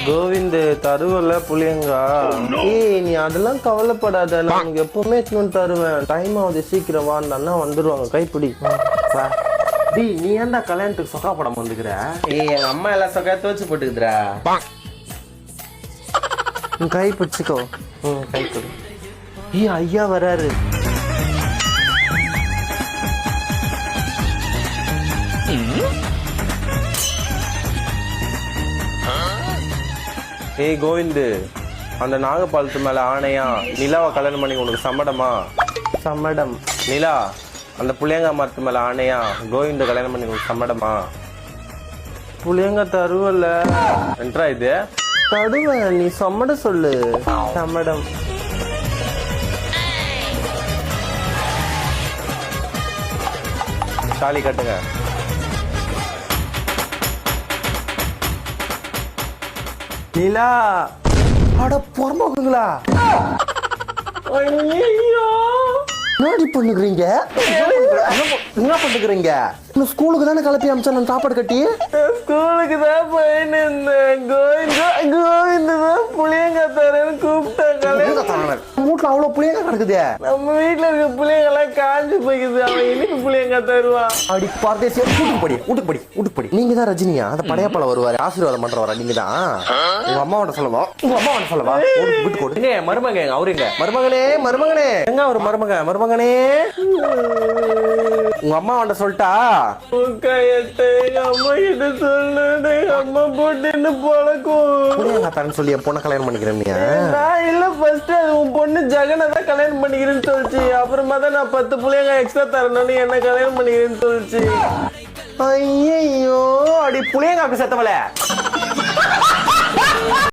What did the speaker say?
கோவிந்த் தருவல புளியங்கா. ஏய் நீ அதெல்லாம் கவலைப்படாத, நான் உனக்கு எப்பவுமே எடுத்துன்னு தருவேன். டைம் ஆகுது, சீக்கிரம் வா, அந்த அண்ணா வந்துருவாங்க. கைப்பிடி. டி நீ ஏன்டா கல்யாணத்துக்கு சொக்கா படம் வந்துக்கிற? ஏய் எங்க அம்மா எல்லாம் சொக்கா துவச்சு போட்டுக்குதுடா. கை பிடிச்சிக்கோ. கை பிடி. ஏய் ஐயா வராரு. ஏய் கோவிந்து, அந்த நாகப்பாலத்து மேல ஆணையா நிலாவை கல்யாணம் பண்ணி உனக்கு சம்மடமா? சம்மடம். நிலா, அந்த புளியங்கா மரத்து மேல ஆணையா கோவிந்த கல்யாணம் பண்ணி உனக்கு சம்மடமா? புளியங்கா தருவல்ல என்றா இது தடுவேன், நீ சம்மடம் சொல்லு. சம்மடம். தாலி கட்டுங்க. நிலா அட பொறம்போக்குங்களா, என்னடி பண்ணுகிறீங்க? என்ன பண்ணுகிறீங்க? ஸ்கூலுக்கு தானே கிளப்பி அமிச்சா நான் சாப்பாடு கட்டி? ஸ்கூலுக்கு தான் போயின்னு இருந்தேன். கோவிந்து தான் புளியங்கா தரேன்னு கூப்பிட்டேன். வீட்டுல அவ்வளவு புளியங்கா கிடக்குது. நம்ம வீட்டுல இருக்க புளியங்கெல்லாம் காஞ்சு போய்க்குது. அவன் இனிப்பு புளியங்கா தருவான். அப்படி பரதேசியா வீட்டுக்கு படி. நீங்க தான் ரஜினியா? அந்த படையப்பால வருவாரு, ஆசீர்வாதம் பண்றவரா நீங்க தான்? உங்க அம்மாவோட சொல்லவா? வீட்டுக்கு மருமக அவருங்க. மருமகனே எங்க ஒரு மருமகனே உங்க அம்மா அவன்கிட்ட சொல்லிட்டா? அம்மா கிட்ட சொல்லுது. அம்மா போட்டு பழக்கம் சொல்லி என் பொண்ணை கல்யாணம் பண்ணிக்கிறேன். நான் இல்ல ஃபர்ஸ்ட் அது உன் பொண்ணு ஜெகனை தான் கல்யாணம் பண்ணிக்கிறேன்னு சொல்லிச்சு. அப்புறமா தான் நான் 10 புள்ளைங்க எக்ஸ்ட்ரா தரணும்னு என்ன கல்யாணம் பண்ணிக்கிறேன்னு சொல்லிச்சு. ஐயோ அடி புளியங்காக்கு செத்தவள.